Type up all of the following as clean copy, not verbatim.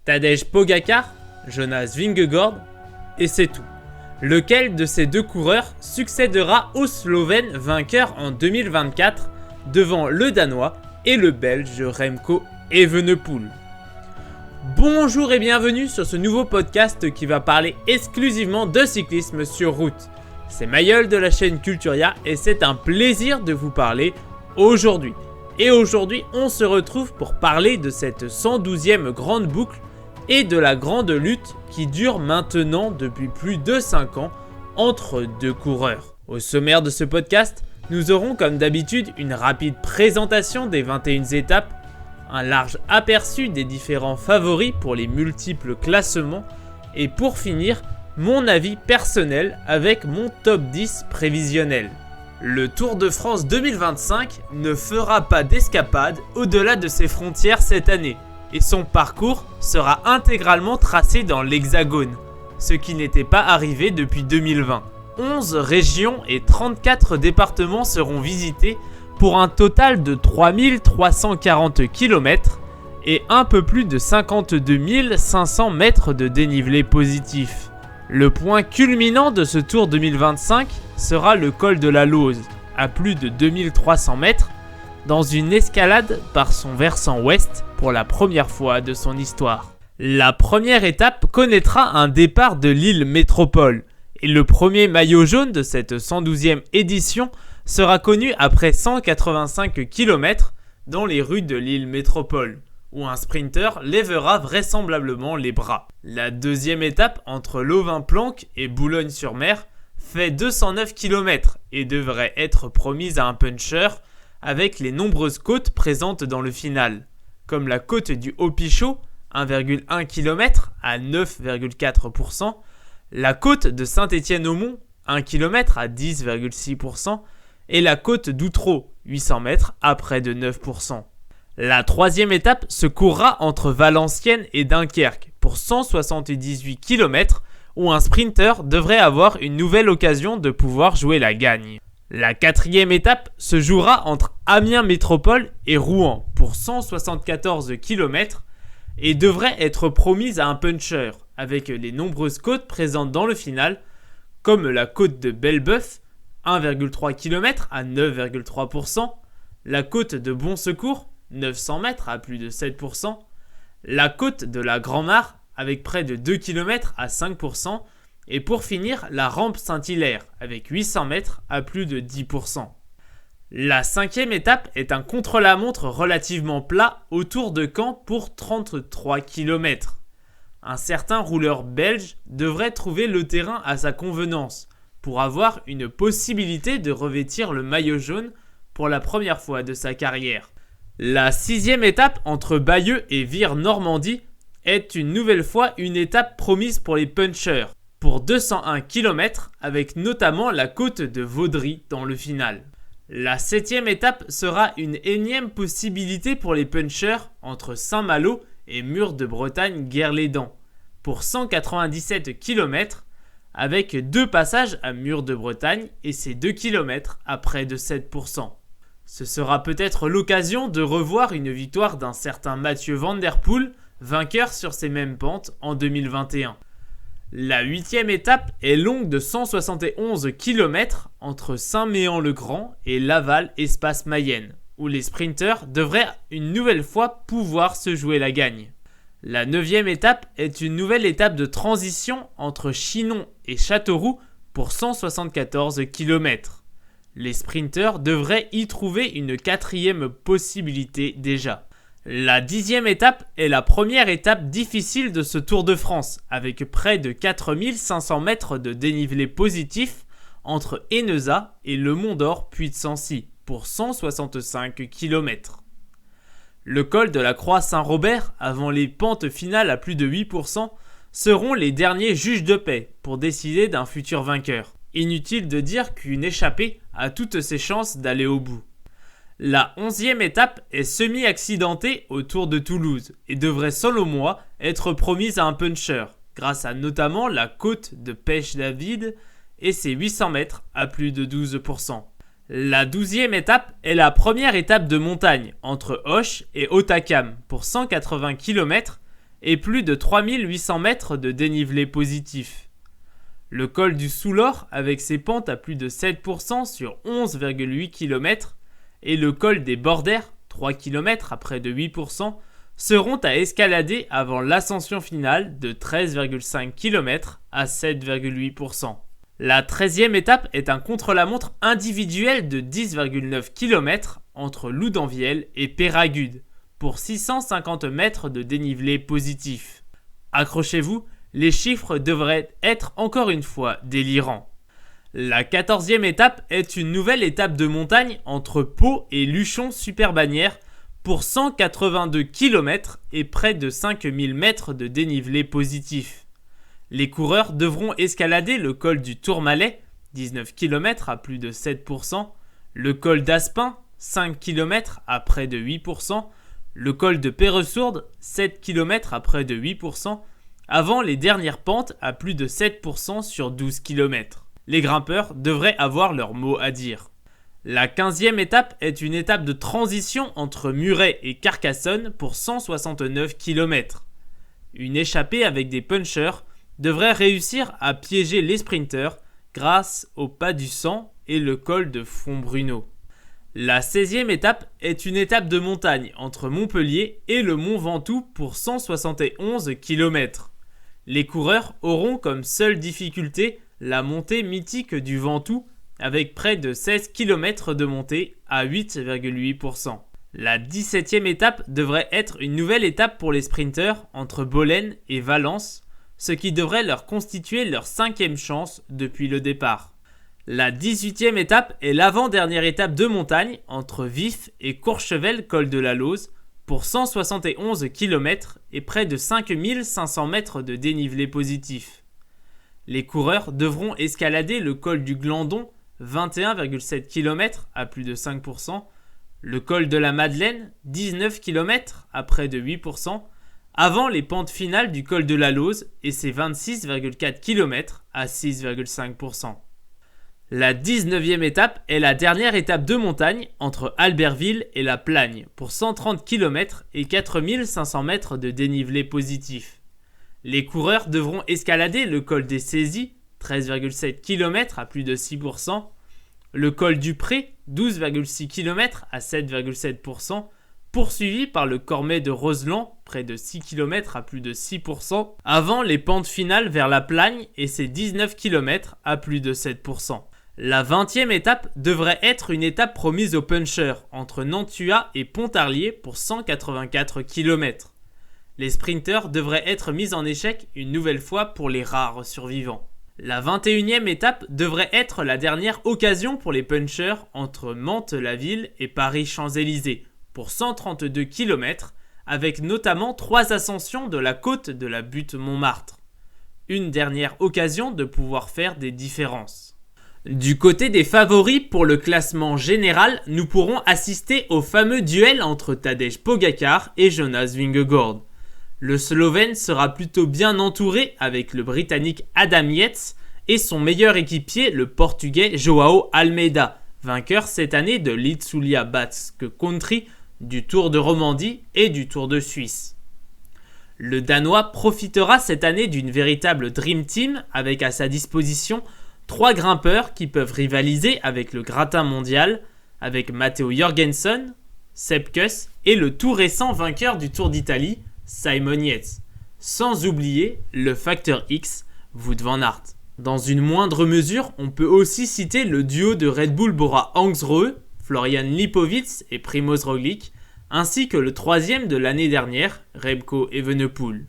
Tadej Pogacar, Jonas Vingegaard, et c'est tout. Lequel de ces deux coureurs succédera au Slovène vainqueur en 2024 devant le Danois et le Belge Remco Evenepoel? Bonjour et bienvenue sur ce nouveau podcast qui va parler exclusivement de cyclisme sur route. C'est Mayol de la chaîne Culturia et c'est un plaisir de vous parler aujourd'hui. Et aujourd'hui, on se retrouve pour parler de cette 112e grande boucle et de la grande lutte qui dure maintenant depuis plus de 5 ans entre deux coureurs. Au sommaire de ce podcast, nous aurons comme d'habitude une rapide présentation des 21 étapes, un large aperçu des différents favoris pour les multiples classements et pour finir, mon avis personnel avec mon top 10 prévisionnel. Le Tour de France 2025 ne fera pas d'escapade au-delà de ses frontières cette année et son parcours sera intégralement tracé dans l'Hexagone, ce qui n'était pas arrivé depuis 2020. 11 régions et 34 départements seront visités pour un total de 3340 km et un peu plus de 52 500 mètres de dénivelé positif. Le point culminant de ce Tour 2025 sera le col de la Lauze, à plus de 2300 mètres, dans une escalade par son versant ouest pour la première fois de son histoire. La première étape connaîtra un départ de Lille Métropole, et le premier maillot jaune de cette 112e édition sera connu après 185 km dans les rues de Lille Métropole, où un sprinter lèvera vraisemblablement les bras. La deuxième étape entre Levain-Planck et Boulogne-sur-Mer fait 209 km et devrait être promise à un puncher avec les nombreuses côtes présentes dans le final, comme la côte du Haut-Pichot, 1,1 km à 9,4%, la côte de Saint-Étienne-au-Mont, 1 km à 10,6%, et la côte d'Outreau, 800 mètres à près de 9%. La troisième étape se courra entre Valenciennes et Dunkerque pour 178 km où un sprinter devrait avoir une nouvelle occasion de pouvoir jouer la gagne. La quatrième étape se jouera entre Amiens Métropole et Rouen pour 174 km et devrait être promise à un puncher avec les nombreuses côtes présentes dans le final comme la côte de Belbeuf, 1,3 km à 9,3%, la côte de Bon Secours, 900 mètres à plus de 7%, la côte de la Grand-Mare avec près de 2 km à 5%, et pour finir la rampe Saint-Hilaire avec 800 mètres à plus de 10%. La cinquième étape est un contre-la-montre relativement plat autour de Caen pour 33 km. Un certain rouleur belge devrait trouver le terrain à sa convenance pour avoir une possibilité de revêtir le maillot jaune pour la première fois de sa carrière. La sixième étape entre Bayeux et Vire-Normandie est une nouvelle fois une étape promise pour les punchers pour 201 km avec notamment la côte de Vaudry dans le final. La septième étape sera une énième possibilité pour les punchers entre Saint-Malo et Mur de Bretagne-Guerre-les-Dents pour 197 km avec 2 passages à Mur de Bretagne et ses 2 km à près de 7%. Ce sera peut-être l'occasion de revoir une victoire d'un certain Mathieu Van Der Poel, vainqueur sur ces mêmes pentes en 2021. La huitième étape est longue de 171 km entre Saint-Méan-le-Grand et Laval-Espace-Mayenne, où les sprinters devraient une nouvelle fois pouvoir se jouer la gagne. La neuvième étape est une nouvelle étape de transition entre Chinon et Châteauroux pour 174 km. Les sprinters devraient y trouver une quatrième possibilité déjà. La 10e étape est la première étape difficile de ce Tour de France, avec près de 4500 mètres de dénivelé positif entre Énezat et le Mont d'Or Puy de Sancy pour 165 km. Le col de la Croix Saint-Robert, avant les pentes finales à plus de 8%, seront les derniers juges de paix pour décider d'un futur vainqueur. Inutile de dire qu'une échappée a toutes ses chances d'aller au bout. La 11e étape est semi-accidentée au Tour de Toulouse et devrait selon moi être promise à un puncher, grâce à notamment la côte de Pêche-David et ses 800 mètres à plus de 12%. La 12e étape est la première étape de montagne entre Auch et Hautacam pour 180 km et plus de 3800 mètres de dénivelé positif. Le col du Soulor, avec ses pentes à plus de 7% sur 11,8 km, et le col des Bordères, 3 km à près de 8%, seront à escalader avant l'ascension finale de 13,5 km à 7,8%. La 13e étape est un contre-la-montre individuel de 10,9 km entre Loudanvielle et Péragude, pour 650 mètres de dénivelé positif. Accrochez-vous, les chiffres devraient être encore une fois délirants. La 14e étape est une nouvelle étape de montagne entre Pau et Luchon-Super-Bagnères pour 182 km et près de 5000 mètres de dénivelé positif. Les coureurs devront escalader le col du Tourmalet, 19 km à plus de 7%, le col d'Aspin, 5 km à près de 8%, le col de Perresourde, 7 km à près de 8%, avant les dernières pentes à plus de 7% sur 12 km. Les grimpeurs devraient avoir leur mot à dire. La 15e étape est une étape de transition entre Muret et Carcassonne pour 169 km. Une échappée avec des punchers devrait réussir à piéger les sprinters grâce au pas du sang et le col de Fontbruno. La 16e étape est une étape de montagne entre Montpellier et le Mont Ventoux pour 171 km. Les coureurs auront comme seule difficulté la montée mythique du Ventoux avec près de 16 km de montée à 8,8%. La 17e étape devrait être une nouvelle étape pour les sprinteurs entre Bolène et Valence, ce qui devrait leur constituer leur 5e chance depuis le départ. La 18e étape est l'avant-dernière étape de montagne entre Vif et Courchevel-Col de la Lose pour 171 km et près de 5500 mètres de dénivelé positif. Les coureurs devront escalader le col du Glandon, 21,7 km à plus de 5%, le col de la Madeleine, 19 km à près de 8%, avant les pentes finales du col de la Lose et ses 26,4 km à 6,5%. La 19e étape est la dernière étape de montagne entre Albertville et La Plagne pour 130 km et 4500 mètres de dénivelé positif. Les coureurs devront escalader le col des Saisies, 13,7 km à plus de 6%, le col du Pré, 12,6 km à 7,7%, poursuivi par le Cormet de Roseland, près de 6 km à plus de 6%, avant les pentes finales vers La Plagne et ses 19 km à plus de 7%. La 20e étape devrait être une étape promise aux punchers entre Nantua et Pontarlier pour 184 km. Les sprinters devraient être mis en échec une nouvelle fois pour les rares survivants. La 21e étape devrait être la dernière occasion pour les punchers entre Mantes-la-Ville et Paris-Champs-Élysées pour 132 km, avec notamment 3 ascensions de la côte de la butte Montmartre. Une dernière occasion de pouvoir faire des différences. Du côté des favoris pour le classement général, nous pourrons assister au fameux duel entre Tadej Pogačar et Jonas Vingegaard. Le Slovène sera plutôt bien entouré avec le Britannique Adam Yates et son meilleur équipier, le Portugais Joao Almeida, vainqueur cette année de l'Itzulia Basque Country, du Tour de Romandie et du Tour de Suisse. Le Danois profitera cette année d'une véritable Dream Team avec à sa disposition 3 grimpeurs qui peuvent rivaliser avec le gratin mondial, avec Matteo Jorgensen, Sepp Kuss et le tout récent vainqueur du Tour d'Italie, Simon Yates. Sans oublier le facteur X, Wout van Aert. Dans une moindre mesure, on peut aussi citer le duo de Red Bull Bora-Hansgrohe, Florian Lipovits et Primož Roglič, ainsi que le 3e de l'année dernière, Remco Evenepoel.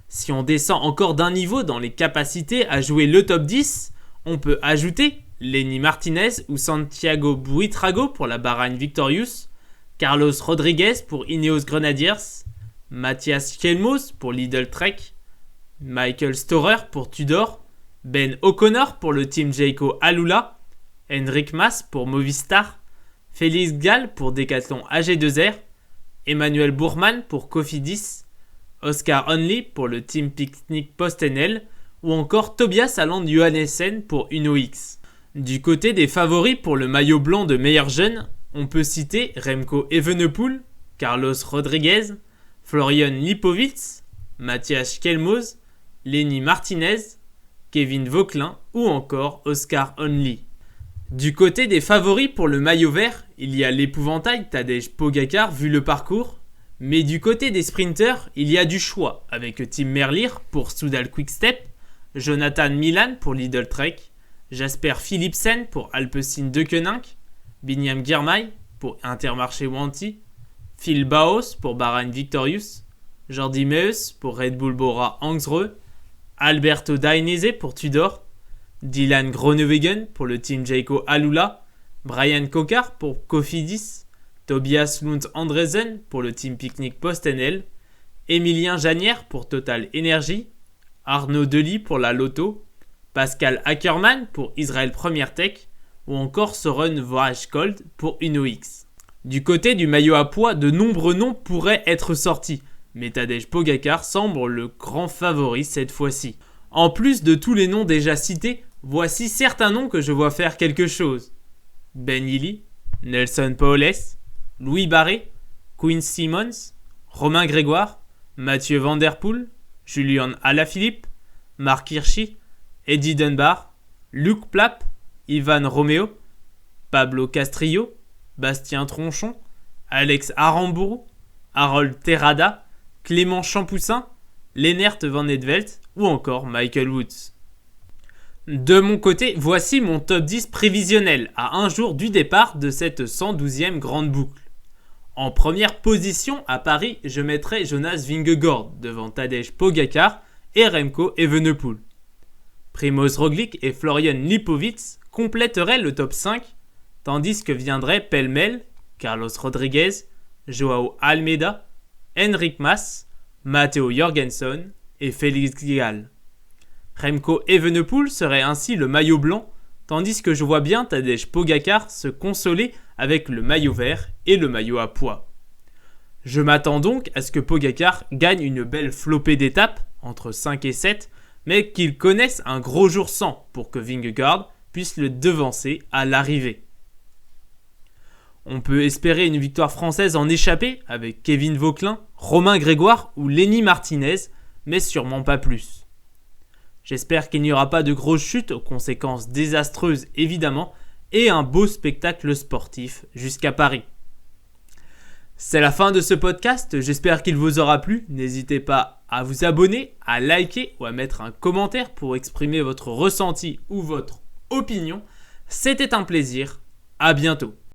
Si on descend encore d'un niveau dans les capacités à jouer le top 10, on peut ajouter Lenny Martinez ou Santiago Buitrago pour la Bahrain Victorious, Carlos Rodriguez pour Ineos Grenadiers, Matthias Chelmos pour Lidl Trek, Michael Storer pour Tudor, Ben O'Connor pour le team Jayco Alula, Enric Mas pour Movistar, Félix Gall pour Decathlon AG2R, Emmanuel Bourman pour Cofidis, Oscar Only pour le team Picnic PostNL ou encore Tobias Aland Johannessen pour Uno X. Du côté des favoris pour le maillot blanc de meilleur jeune, on peut citer Remco Evenepoel, Carlos Rodriguez, Florian Lipovits, Mathias Kelmoz, Lenny Martinez, Kevin Vauquelin ou encore Oscar Only. Du côté des favoris pour le maillot vert, il y a l'épouvantail Tadej Pogačar vu le parcours, mais du côté des sprinters, il y a du choix avec Tim Merlier pour Soudal Quickstep, Jonathan Milan pour Lidl Trek, Jasper Philipsen pour Alpecin-Deceuninck, Binyam Girmay pour Intermarché Wanty, Phil Baos pour Bahrain Victorious, Jordi Meeus pour Red Bull Bora Hansgrohe, Alberto Dainese pour Tudor, Dylan Groenewegen pour le team Jayco Alula, Brian Cocard pour Cofidis, Tobias Lund Andresen pour le team Picnic PostNL, Emilien Janière pour Total Energy, Arnaud Delis pour la Lotto, Pascal Ackermann pour Israel Premier Tech ou encore Søren Voejskold pour UnoX. Du côté du maillot à poids, de nombreux noms pourraient être sortis, mais Tadej Pogačar semble le grand favori cette fois-ci. En plus de tous les noms déjà cités, voici certains noms que je vois faire quelque chose. Ben Yili, Nelson Powles, Louis Barré, Quinn Simmons, Romain Grégoire, Mathieu Van Der Poel, Julian Alaphilippe, Marc Hirschi, Eddie Dunbar, Luc Plapp, Ivan Romeo, Pablo Castrillo, Bastien Tronchon, Alex Aramburu, Harold Terrada, Clément Champoussin, Lennert Van Edvelt ou encore Michael Woods. De mon côté, voici mon top 10 prévisionnel à un jour du départ de cette 112e grande boucle. En première position à Paris, je mettrai Jonas Vingegaard devant Tadej Pogačar et Remco Evenepoel. Primož Roglič et Florian Lipovic compléteraient le top 5, tandis que viendraient pêle-mêle Carlos Rodriguez, Joao Almeida, Enric Mas, Matteo Jorgensen et Félix Gall. Remco Evenepoel serait ainsi le maillot blanc, tandis que je vois bien Tadej Pogačar se consoler avec le maillot vert et le maillot à poids. Je m'attends donc à ce que Pogačar gagne une belle flopée d'étapes, entre 5 et 7, mais qu'il connaisse un gros jour sans pour que Vingegaard puisse le devancer à l'arrivée. On peut espérer une victoire française en échappée avec Kevin Vauquelin, Romain Grégoire ou Lenny Martinez, mais sûrement pas plus. J'espère qu'il n'y aura pas de grosses chutes aux conséquences désastreuses évidemment et un beau spectacle sportif jusqu'à Paris. C'est la fin de ce podcast, j'espère qu'il vous aura plu. N'hésitez pas à vous abonner, à liker ou à mettre un commentaire pour exprimer votre ressenti ou votre opinion. C'était un plaisir, à bientôt.